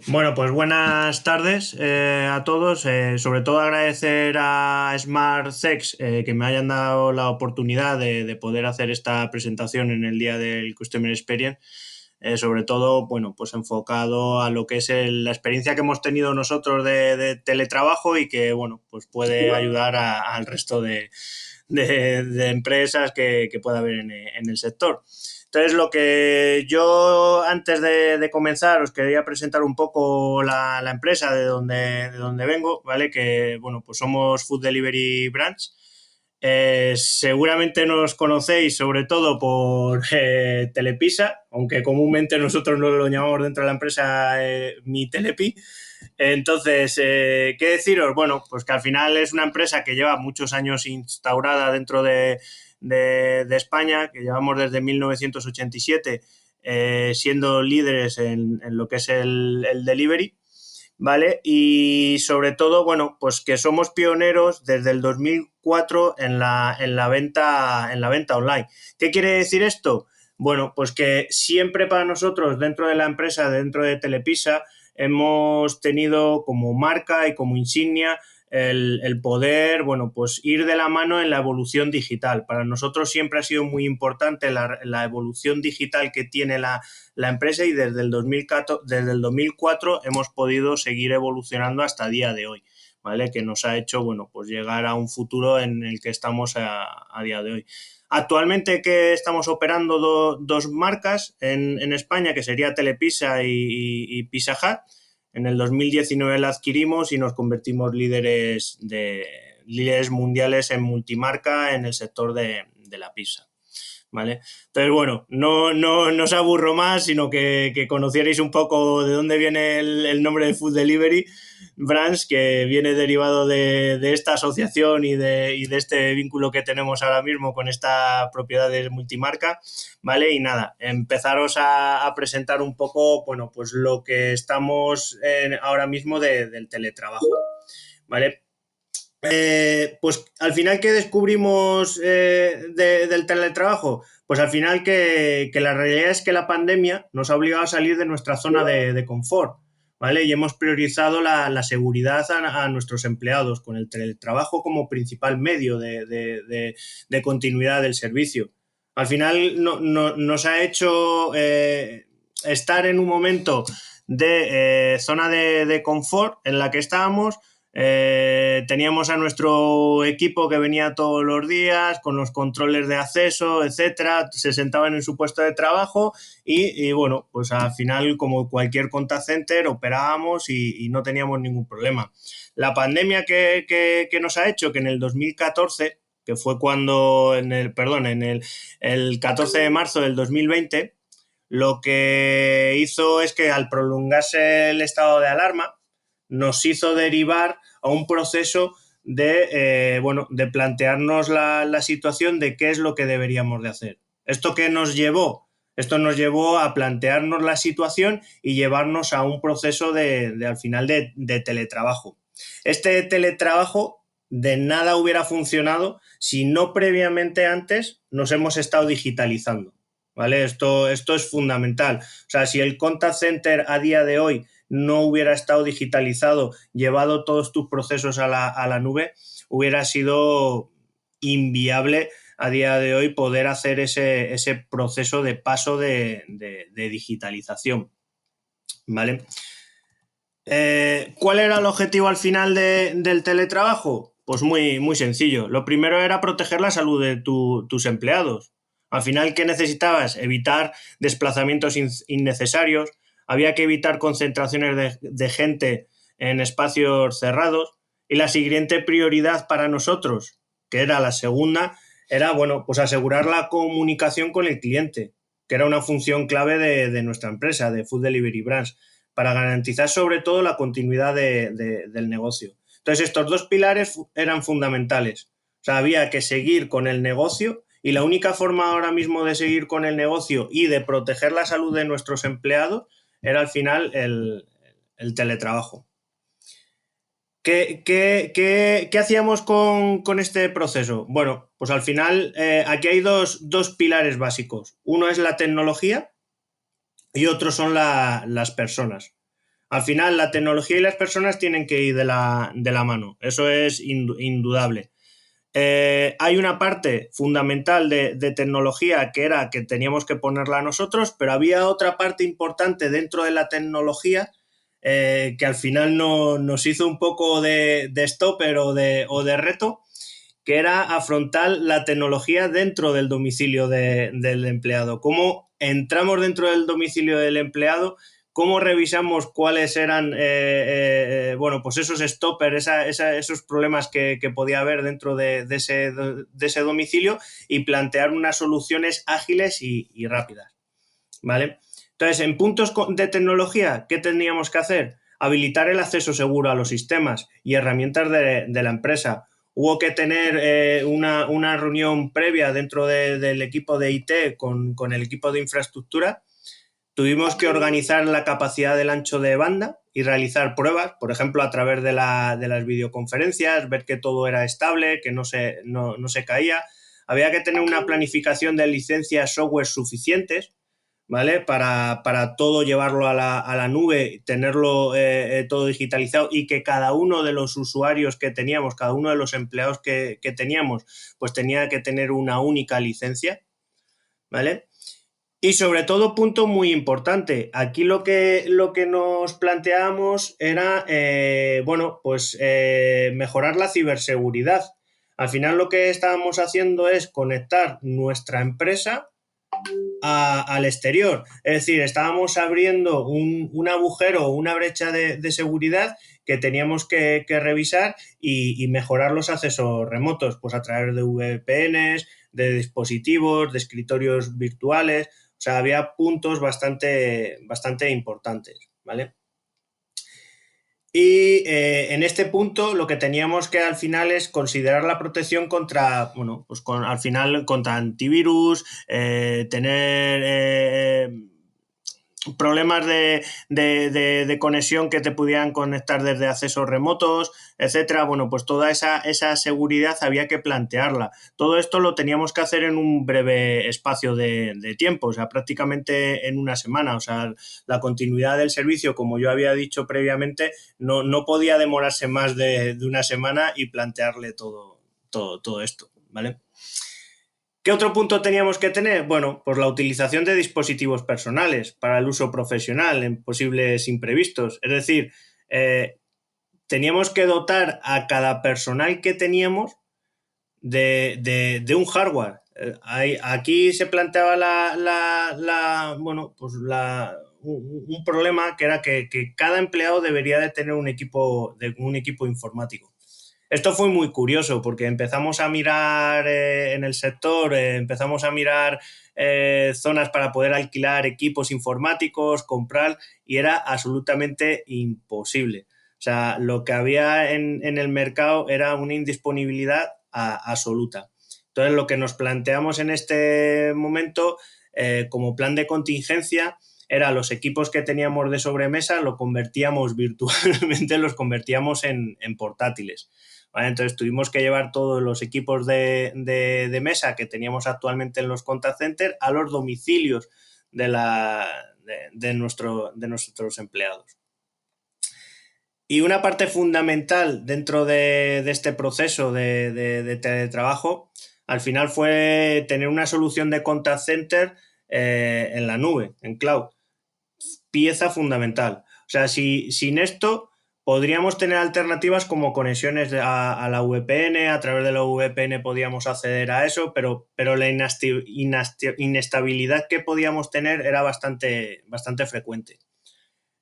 Bueno, pues buenas tardes a todos. Sobre todo agradecer a SmartSex que me hayan dado la oportunidad de poder hacer esta presentación en el día del Customer Experience. Sobre todo, bueno, pues enfocado a lo que es la experiencia que hemos tenido nosotros de teletrabajo y que, bueno, pues puede ayudar al resto de empresas que pueda haber en el sector. Entonces, lo que yo, antes de comenzar, os quería presentar un poco la empresa de donde vengo, ¿vale? Que, bueno, pues somos Food Delivery Brands. Seguramente nos conocéis sobre todo por Telepisa, aunque comúnmente nosotros no lo llamamos dentro de la empresa Mi Telepi. Entonces, ¿qué deciros? Bueno, pues que al final es una empresa que lleva muchos años instaurada dentro de España, que llevamos desde 1987 siendo líderes en lo que es el delivery, ¿vale? Y sobre todo, bueno, pues que somos pioneros desde el 2004 en la venta online. ¿Qué quiere decir esto? Bueno, pues que siempre para nosotros dentro de la empresa, dentro de Telepisa, hemos tenido como marca y como insignia el poder, bueno, pues ir de la mano en la evolución digital. Para nosotros siempre ha sido muy importante la evolución digital que tiene la empresa y desde el 2004 hemos podido seguir evolucionando hasta el día de hoy, ¿vale? Que nos ha hecho, bueno, pues llegar a un futuro en el que estamos a día de hoy. Actualmente que estamos operando dos marcas en España, que sería Telepisa y Pizza Hut. En el 2019 la adquirimos y nos convertimos líderes mundiales en multimarca en el sector de la pizza, ¿vale? Entonces, bueno, no os aburro más, sino que conocierais un poco de dónde viene el nombre de Food Delivery Brands, que viene derivado de esta asociación y de este vínculo que tenemos ahora mismo con esta propiedad de multimarca, ¿vale? Y nada, empezaros a presentar un poco, bueno, pues lo que estamos ahora mismo del teletrabajo, ¿vale? Pues al final, ¿qué descubrimos del teletrabajo? Pues al final que la realidad es que la pandemia nos ha obligado a salir de nuestra zona de confort, ¿vale? Y hemos priorizado la seguridad a nuestros empleados con el teletrabajo como principal medio de continuidad del servicio. Al final nos ha hecho estar en un momento de zona de confort en la que estábamos. Teníamos a nuestro equipo que venía todos los días con los controles de acceso, etcétera, se sentaban en su puesto de trabajo y bueno, pues al final, como cualquier contact center, operábamos y no teníamos ningún problema. La pandemia que nos ha hecho que en el 2014, que fue cuando, el 14 de marzo del 2020, lo que hizo es que al prolongarse el estado de alarma, nos hizo derivar a un proceso de plantearnos la situación de qué es lo que deberíamos de hacer. ¿Esto qué nos llevó? Esto nos llevó a plantearnos la situación y llevarnos a un proceso al final de teletrabajo. Este teletrabajo de nada hubiera funcionado si no previamente antes nos hemos estado digitalizando, ¿vale? Esto es fundamental. O sea, si el contact center a día de hoy no hubiera estado digitalizado, llevado todos tus procesos a la nube, hubiera sido inviable a día de hoy poder hacer ese proceso de paso de digitalización, ¿vale? ¿Cuál era el objetivo al final del teletrabajo? Pues muy sencillo. Lo primero era proteger la salud de tus empleados. Al final, ¿qué necesitabas? Evitar desplazamientos innecesarios. Había que evitar concentraciones de gente en espacios cerrados. Y la siguiente prioridad para nosotros, que era la segunda, era, bueno, pues asegurar la comunicación con el cliente, que era una función clave de nuestra empresa, de Food Delivery Brands, para garantizar sobre todo la continuidad del negocio. Entonces, estos dos pilares eran fundamentales. O sea, había que seguir con el negocio y la única forma ahora mismo de seguir con el negocio y de proteger la salud de nuestros empleados era al final el teletrabajo. ¿Qué hacíamos con este proceso? Bueno, pues al final aquí hay dos pilares básicos. Uno es la tecnología y otro son las personas. Al final, la tecnología y las personas tienen que ir de la mano. Eso es indudable. Hay una parte fundamental de tecnología que era que teníamos que ponerla nosotros, pero había otra parte importante dentro de la tecnología que al final nos hizo un poco de stopper o de reto, que era afrontar la tecnología dentro del domicilio del empleado. ¿Cómo entramos dentro del domicilio del empleado? ¿Cómo revisamos cuáles eran bueno, pues esos stoppers, esos problemas que podía haber dentro de ese domicilio y plantear unas soluciones ágiles y rápidas? ¿Vale? Entonces, en puntos de tecnología, ¿qué teníamos que hacer? Habilitar el acceso seguro a los sistemas y herramientas de la empresa. Hubo que tener una reunión previa dentro del equipo de IT con el equipo de infraestructura. Tuvimos que organizar la capacidad del ancho de banda y realizar pruebas, por ejemplo, a través de las videoconferencias, ver que todo era estable, que no se caía. Había que tener una planificación de licencias software suficientes, ¿vale? Para todo llevarlo a la nube, tenerlo todo digitalizado y que cada uno de los usuarios que teníamos, cada uno de los empleados que teníamos, pues tenía que tener una única licencia, ¿vale? Y sobre todo, punto muy importante, aquí lo que nos planteábamos era, bueno, pues mejorar la ciberseguridad. Al final lo que estábamos haciendo es conectar nuestra empresa al exterior. Es decir, estábamos abriendo un agujero o una brecha de seguridad que teníamos que revisar y mejorar los accesos remotos, pues a través de VPNs, de dispositivos, de escritorios virtuales. O sea, había puntos bastante importantes, ¿vale? Y en este punto lo que teníamos que al final es considerar la protección contra, bueno, pues al final contra antivirus, tener problemas de conexión que te pudieran conectar desde accesos remotos, etcétera. Bueno, pues toda esa seguridad había que plantearla. Todo esto lo teníamos que hacer en un breve espacio de tiempo, o sea, prácticamente en una semana. O sea, la continuidad del servicio, como yo había dicho previamente, no podía demorarse más de una semana y plantearle todo esto, ¿vale? ¿Qué otro punto teníamos que tener? Bueno, pues la utilización de dispositivos personales para el uso profesional en posibles imprevistos. Es decir, teníamos que dotar a cada personal que teníamos de un hardware. Aquí se planteaba bueno, pues un problema que era que cada empleado debería de tener un equipo informático. Esto fue muy curioso porque empezamos a mirar en el sector, empezamos a mirar zonas para poder alquilar equipos informáticos, comprar, y era absolutamente imposible. O sea, lo que había en el mercado era una indisponibilidad absoluta. Entonces, lo que nos planteamos en este momento como plan de contingencia era los equipos que teníamos de sobremesa, lo convertíamos virtualmente, los convertíamos en portátiles. ¿Vale? Entonces tuvimos que llevar todos los equipos de mesa que teníamos actualmente en los contact centers a los domicilios de nuestros empleados. Y una parte fundamental dentro de este proceso de teletrabajo, al final fue tener una solución de contact center en la nube, en cloud. Pieza fundamental. O sea, sin esto podríamos tener alternativas como conexiones a la VPN, a través de la VPN podíamos acceder a eso, pero la inestabilidad que podíamos tener era bastante frecuente.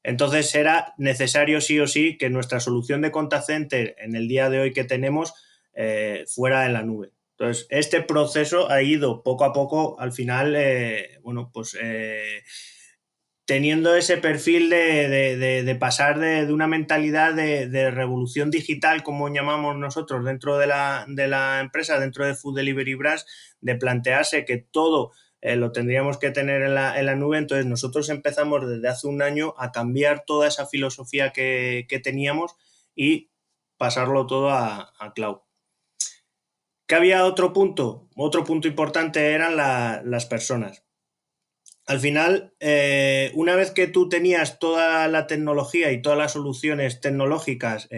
Entonces era necesario sí o sí que nuestra solución de contact center en el día de hoy que tenemos fuera en la nube. Entonces, este proceso ha ido poco a poco, al final, bueno, pues teniendo ese perfil de pasar de una mentalidad de revolución digital, como llamamos nosotros dentro de la empresa, dentro de Food Delivery Brands, de plantearse que todo lo tendríamos que tener en la nube. Entonces nosotros empezamos desde hace un año a cambiar toda esa filosofía que teníamos y pasarlo todo a cloud. ¿Que había otro punto? Otro punto importante eran las personas. Al final, una vez que tú tenías toda la tecnología y todas las soluciones tecnológicas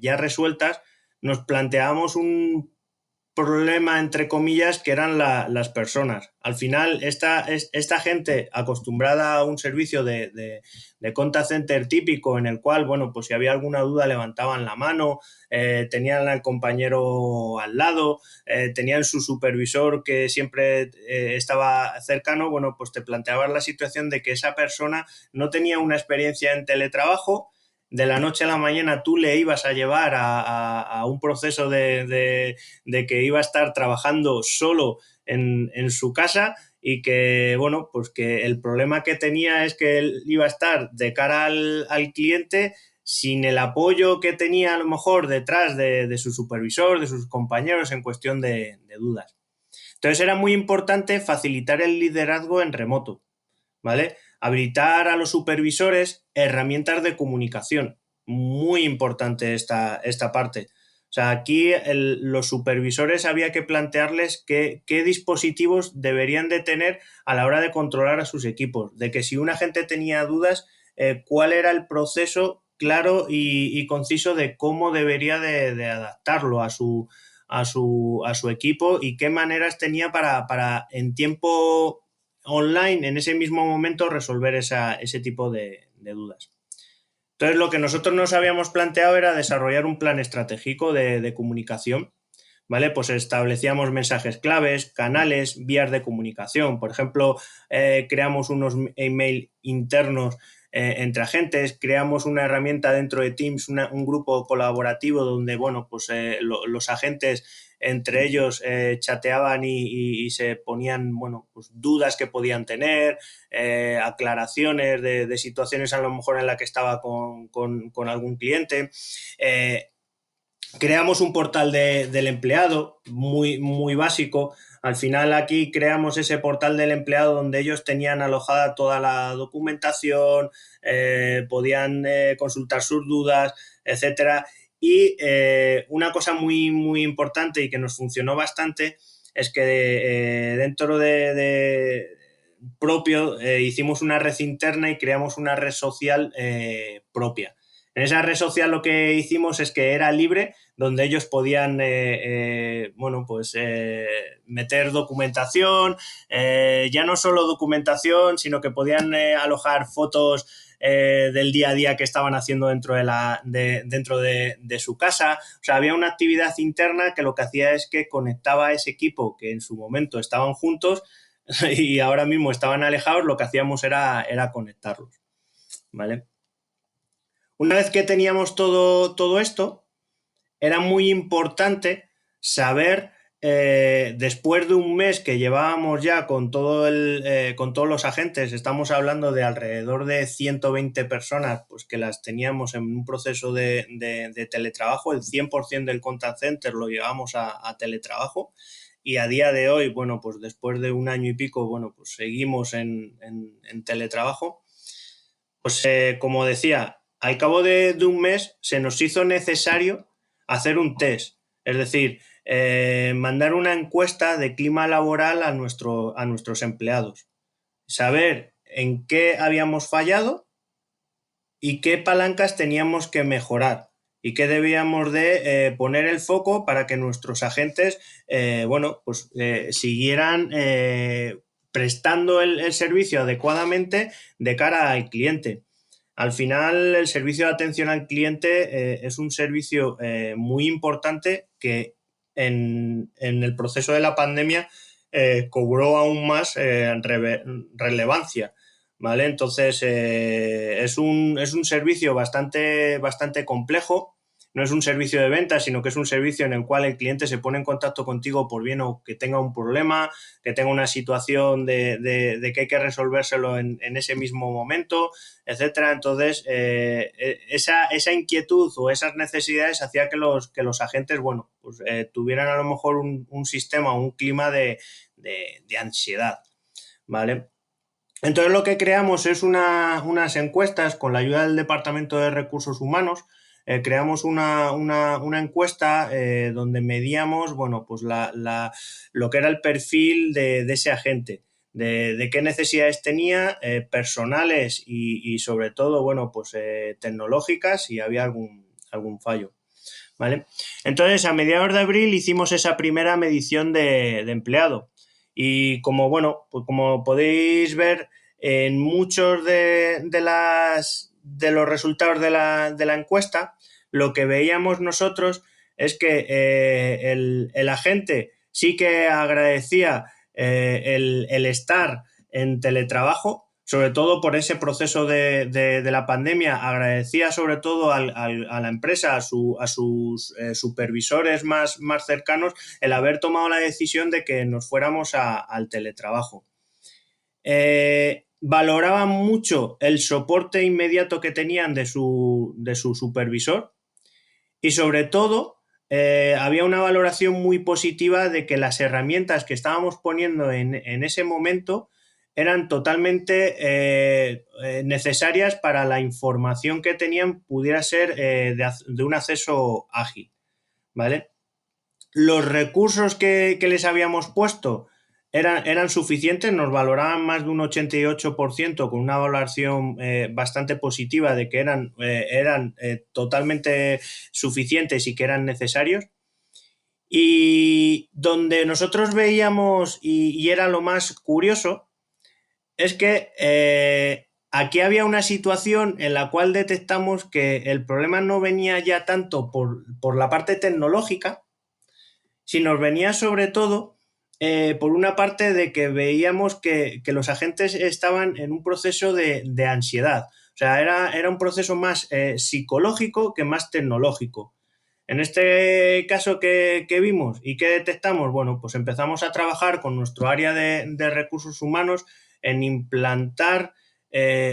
ya resueltas, nos planteábamos un problema, entre comillas, que eran las personas. Al final, esta gente acostumbrada a un servicio de contact center típico en el cual, bueno, pues si había alguna duda levantaban la mano, tenían al compañero al lado, tenían su supervisor que siempre estaba cercano, bueno, pues te planteabas la situación de que esa persona no tenía una experiencia en teletrabajo. De la noche a la mañana tú le ibas a llevar a un proceso de que iba a estar trabajando solo en su casa y que, bueno, pues que el problema que tenía es que él iba a estar de cara al cliente sin el apoyo que tenía a lo mejor detrás de su supervisor, de sus compañeros en cuestión de dudas. Entonces era muy importante facilitar el liderazgo en remoto, ¿vale? Habilitar a los supervisores herramientas de comunicación. Muy importante esta parte. O sea, aquí los supervisores había que plantearles qué dispositivos deberían de tener a la hora de controlar a sus equipos, de que si una gente tenía dudas, cuál era el proceso claro y conciso de cómo debería de adaptarlo a su equipo y qué maneras tenía para en tiempo online en ese mismo momento resolver ese tipo de dudas. Entonces, lo que nosotros nos habíamos planteado era desarrollar un plan estratégico de comunicación, ¿vale? Pues establecíamos mensajes claves, canales, vías de comunicación. Por ejemplo, creamos unos email internos entre agentes, creamos una herramienta dentro de Teams, un grupo colaborativo donde, bueno, pues los agentes entre ellos chateaban y se ponían, bueno, pues dudas que podían tener, aclaraciones de situaciones a lo mejor en la que estaba con algún cliente. Creamos un portal del empleado muy, muy básico. Al final aquí creamos ese portal del empleado donde ellos tenían alojada toda la documentación, podían consultar sus dudas, etcétera. Y una cosa muy, muy importante y que nos funcionó bastante es que dentro de propio hicimos una red interna y creamos una red social propia. En esa red social lo que hicimos es que era libre, donde ellos podían, bueno, pues meter documentación, ya no solo documentación, sino que podían alojar fotos del día a día que estaban haciendo dentro de su casa. O sea, había una actividad interna que lo que hacía es que conectaba a ese equipo que en su momento estaban juntos y ahora mismo estaban alejados, lo que hacíamos era conectarlos, ¿vale? Una vez que teníamos todo esto, era muy importante saber, después de un mes que llevábamos ya con con todos los agentes, estamos hablando de alrededor de 120 personas, pues que las teníamos en un proceso de teletrabajo, el 100% del contact center lo llevamos a teletrabajo y a día de hoy, bueno, pues después de un año y pico, bueno, pues seguimos en teletrabajo. Pues como decía, al cabo de un mes se nos hizo necesario hacer un test, es decir, mandar una encuesta de clima laboral a nuestros empleados, saber en qué habíamos fallado y qué palancas teníamos que mejorar y qué debíamos de poner el foco para que nuestros agentes, bueno, pues siguieran prestando el servicio adecuadamente de cara al cliente. Al final, el servicio de atención al cliente es un servicio muy importante que en el proceso de la pandemia cobró aún más relevancia, ¿vale? Entonces, es un servicio bastante complejo. No es un servicio de venta, sino que es un servicio en el cual el cliente se pone en contacto contigo por bien o que tenga un problema, que tenga una situación de que hay que resolvérselo en ese mismo momento, etcétera. Entonces, esa inquietud o esas necesidades hacía que los agentes, bueno, pues tuvieran a lo mejor un sistema, un clima de ansiedad. ¿vale? Entonces lo que creamos es unas encuestas con la ayuda del Departamento de Recursos Humanos. Creamos una encuesta donde medíamos, bueno, pues lo que era el perfil de ese agente, de qué necesidades tenía, personales y sobre todo, bueno, pues tecnológicas, si había algún fallo. ¿Vale? Entonces, a mediados de abril hicimos esa primera medición de empleado. Y como, bueno, pues como podéis ver, en muchos de los resultados de la encuesta, lo que veíamos nosotros es que el agente sí que agradecía el estar en teletrabajo, sobre todo por ese proceso de la pandemia, agradecía sobre todo a la empresa, a sus supervisores más cercanos, el haber tomado la decisión de que nos fuéramos al teletrabajo. Valoraban mucho el soporte inmediato que tenían de su supervisor y sobre todo había una valoración muy positiva de que las herramientas que estábamos poniendo en ese momento eran totalmente necesarias para la información que tenían pudiera ser de un acceso ágil, ¿vale? Los recursos que les habíamos puesto eran suficientes, nos valoraban más de un 88% con una valoración bastante positiva de que eran totalmente suficientes y que eran necesarios. Y donde nosotros veíamos, y era lo más curioso, es que aquí había una situación en la cual detectamos que el problema no venía ya tanto por la parte tecnológica, sino venía sobre todo por una parte de que veíamos que los agentes estaban en un proceso de ansiedad. O sea, era un proceso más psicológico que más tecnológico. En este caso que vimos y que detectamos, bueno, pues empezamos a trabajar con nuestro área de recursos humanos en implantar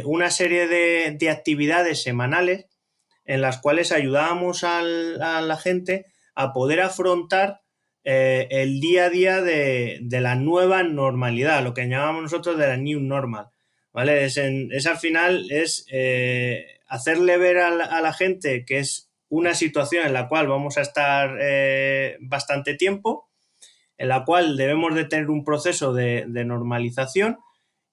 una serie de actividades semanales en las cuales ayudábamos a la gente a poder afrontar el día a día de la nueva normalidad, lo que llamamos nosotros de la new normal. ¿Vale? Es al final es hacerle ver a la gente que es una situación en la cual vamos a estar bastante tiempo, en la cual debemos de tener un proceso de normalización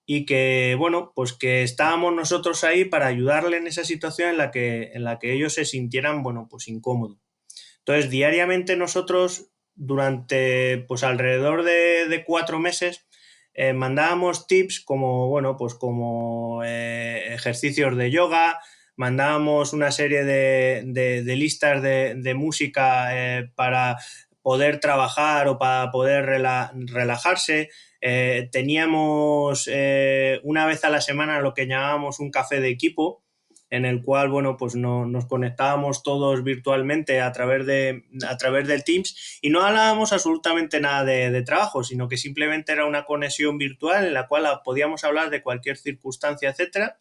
y que, bueno, pues que estábamos nosotros ahí para ayudarle en esa situación en la que ellos se sintieran, bueno, pues incómodos. Entonces, diariamente nosotros, durante pues alrededor de 4 meses, mandábamos tips como, bueno, pues como ejercicios de yoga, mandábamos una serie de listas de música para poder trabajar o para poder relajarse. Teníamos una vez a la semana lo que llamábamos un café de equipo, en el cual, bueno, pues nos conectábamos todos virtualmente a través del Teams y no hablábamos absolutamente nada de trabajo, sino que simplemente era una conexión virtual en la cual podíamos hablar de cualquier circunstancia, etcétera.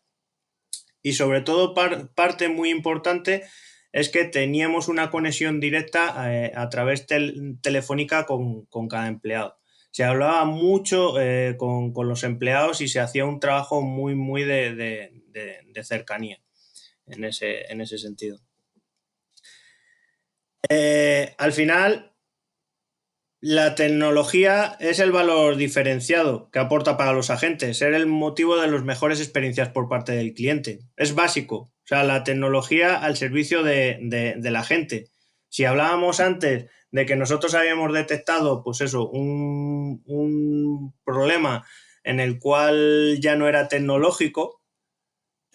Y sobre todo, parte muy importante es que teníamos una conexión directa a través telefónica con cada empleado. Se hablaba mucho con los empleados y se hacía un trabajo muy de cercanía en ese sentido. Al final, la tecnología es el valor diferenciado que aporta para los agentes, ser el motivo de las mejores experiencias por parte del cliente. Es básico, o sea, la tecnología al servicio de la gente. Si hablábamos antes de que nosotros habíamos detectado, pues eso, un problema en el cual ya no era tecnológico,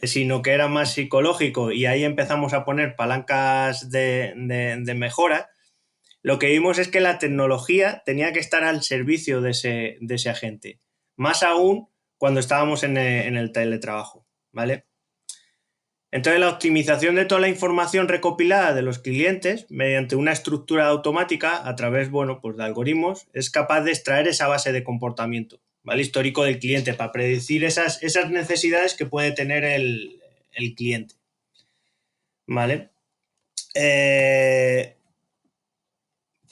sino que era más psicológico y ahí empezamos a poner palancas de mejora, lo que vimos es que la tecnología tenía que estar al servicio de ese agente, más aún cuando estábamos en el teletrabajo, ¿vale? Entonces, la optimización de toda la información recopilada de los clientes mediante una estructura automática a través, bueno, pues de algoritmos es capaz de extraer esa base de comportamiento, ¿vale? Histórico del cliente para predecir esas necesidades que puede tener el cliente, ¿vale?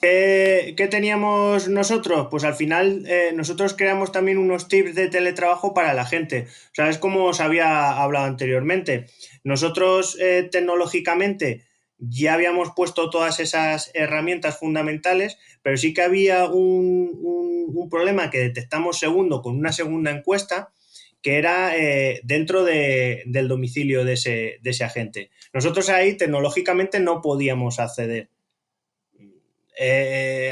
¿Qué teníamos nosotros? Pues al final nosotros creamos también unos tips de teletrabajo para la gente. O sea, es como os había hablado anteriormente. Nosotros tecnológicamente ya habíamos puesto todas esas herramientas fundamentales, pero sí que había un problema que detectamos con una segunda encuesta, que era dentro del domicilio de ese agente. Nosotros ahí tecnológicamente no podíamos acceder.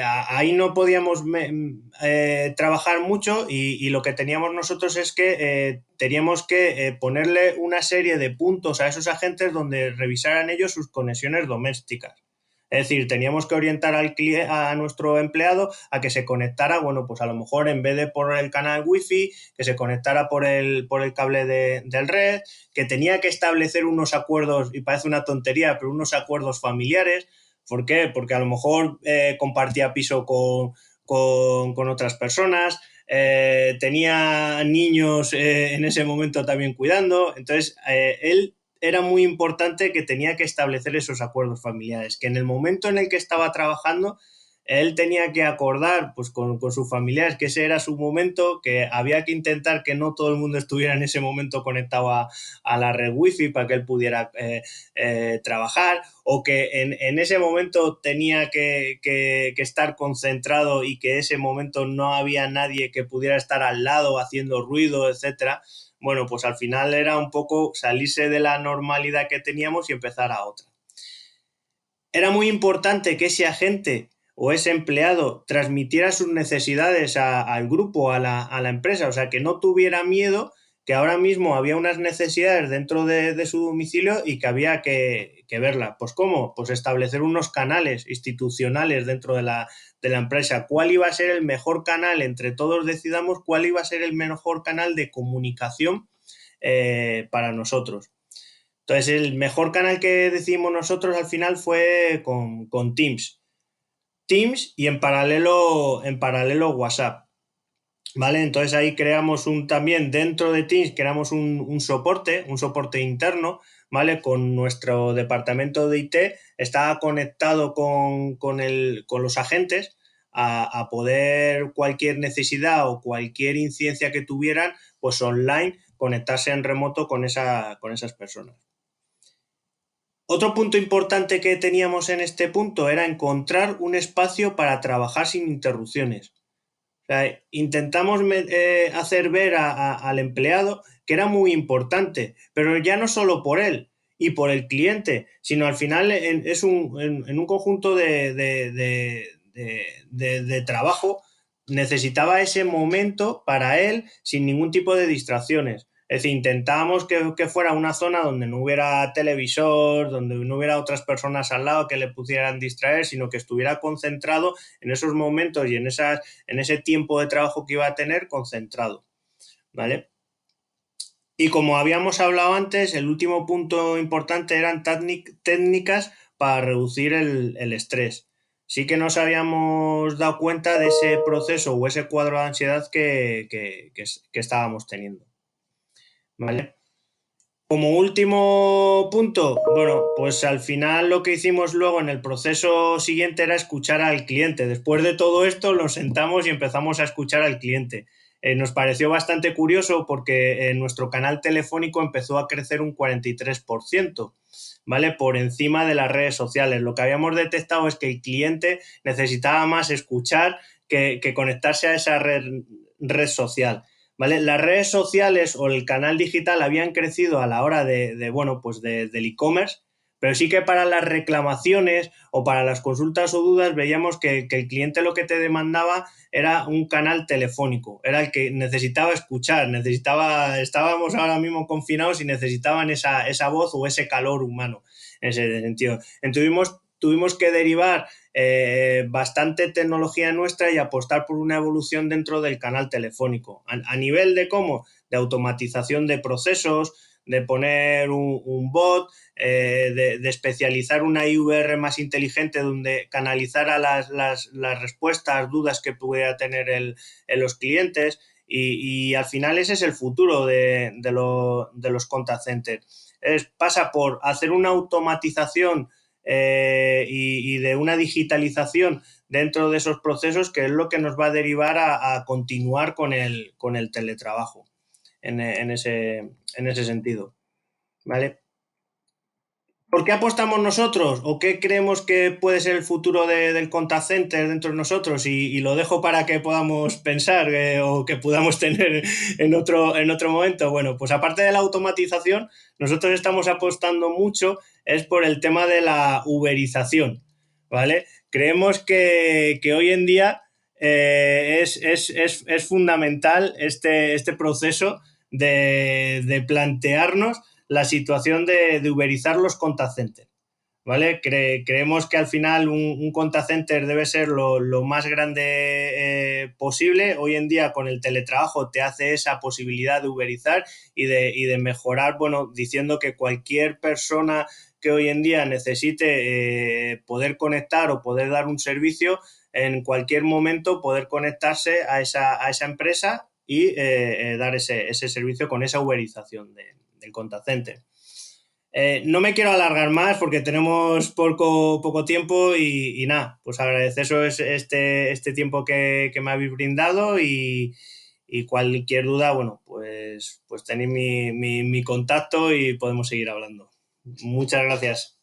Ahí no podíamos trabajar mucho y lo que teníamos nosotros es que teníamos que ponerle una serie de puntos a esos agentes donde revisaran ellos sus conexiones domésticas. Es decir, teníamos que orientar a nuestro empleado a que se conectara, bueno, pues a lo mejor en vez de por el canal wifi, que se conectara por el cable del red, que tenía que establecer unos acuerdos, y parece una tontería, pero unos acuerdos familiares. ¿Por qué? Porque a lo mejor compartía piso con otras personas, tenía niños en ese momento también cuidando. Entonces, él era muy importante que tenía que establecer esos acuerdos familiares, que en el momento en el que estaba trabajando, él tenía que acordar pues, con sus familiares que ese era su momento, que había que intentar que no todo el mundo estuviera en ese momento conectado a la red wifi para que él pudiera trabajar, o que en ese momento tenía que estar concentrado y que ese momento no había nadie que pudiera estar al lado haciendo ruido, etcétera. Bueno, pues al final era un poco salirse de la normalidad que teníamos y empezar a otra. Era muy importante que ese agente o ese empleado transmitiera sus necesidades al grupo, a la empresa, o sea, que no tuviera miedo, que ahora mismo había unas necesidades dentro de su domicilio y que había que verla. Pues ¿cómo? Pues establecer unos canales institucionales dentro de la empresa. ¿Cuál iba a ser el mejor canal? Entre todos decidamos cuál iba a ser el mejor canal de comunicación para nosotros. Entonces, el mejor canal que decidimos nosotros al final fue con Teams. Teams y en paralelo WhatsApp. ¿Vale? Entonces ahí creamos también dentro de Teams, creamos un soporte interno, ¿vale? Con nuestro departamento de IT, estaba conectado con los agentes a poder cualquier necesidad o cualquier incidencia que tuvieran, pues online, conectarse en remoto con esas personas. Otro punto importante que teníamos en este punto era encontrar un espacio para trabajar sin interrupciones. O sea, intentamos hacer ver al empleado que era muy importante, pero ya no solo por él y por el cliente, sino al final es en un conjunto de trabajo, necesitaba ese momento para él sin ningún tipo de distracciones. Es decir, intentábamos que fuera una zona donde no hubiera televisor, donde no hubiera otras personas al lado que le pudieran distraer, sino que estuviera concentrado en esos momentos y en ese tiempo de trabajo que iba a tener concentrado, ¿vale? Y como habíamos hablado antes, el último punto importante eran técnicas para reducir el estrés. Sí que nos habíamos dado cuenta de ese proceso o ese cuadro de ansiedad que estábamos teniendo, ¿vale? Como último punto, bueno, pues al final lo que hicimos luego en el proceso siguiente era escuchar al cliente. Después de todo esto, nos sentamos y empezamos a escuchar al cliente. Nos pareció bastante curioso porque nuestro canal telefónico empezó a crecer un 43%, ¿vale? Por encima de las redes sociales. Lo que habíamos detectado es que el cliente necesitaba más escuchar que conectarse a esa red social. ¿Vale? Las redes sociales o el canal digital habían crecido a la hora del e-commerce, pero sí que para las reclamaciones o para las consultas o dudas veíamos que el cliente lo que te demandaba era un canal telefónico, era el que necesitaba escuchar, estábamos ahora mismo confinados y necesitaban esa voz o ese calor humano en ese sentido. Entonces, tuvimos que derivar bastante tecnología nuestra y apostar por una evolución dentro del canal telefónico. A nivel de cómo, de automatización de procesos, de poner un bot, de especializar una IVR más inteligente donde canalizara las respuestas, dudas que pudiera tener los clientes. Y al final ese es el futuro de los contact centers. Pasa por hacer una automatización y de una digitalización dentro de esos procesos, que es lo que nos va a derivar a continuar con el teletrabajo en ese sentido. ¿Vale? ¿Por qué apostamos nosotros o qué creemos que puede ser el futuro del contact center dentro de nosotros? Y lo dejo para que podamos pensar o que podamos tener en otro momento. Bueno, pues aparte de la automatización, nosotros estamos apostando mucho es por el tema de la uberización, ¿vale? Creemos que hoy en día es fundamental este proceso de plantearnos la situación de uberizar los contact centers. ¿Vale? Creemos que al final un contact center debe ser lo más grande posible. Hoy en día con el teletrabajo te hace esa posibilidad de uberizar y de mejorar, bueno, diciendo que cualquier persona que hoy en día necesite poder conectar o poder dar un servicio, en cualquier momento poder conectarse a esa empresa y dar ese servicio con esa uberización del contact center. No me quiero alargar más porque tenemos poco tiempo y nada, pues agradeceros este tiempo que me habéis brindado y cualquier duda, bueno, pues tenéis mi contacto y podemos seguir hablando. Muchas gracias.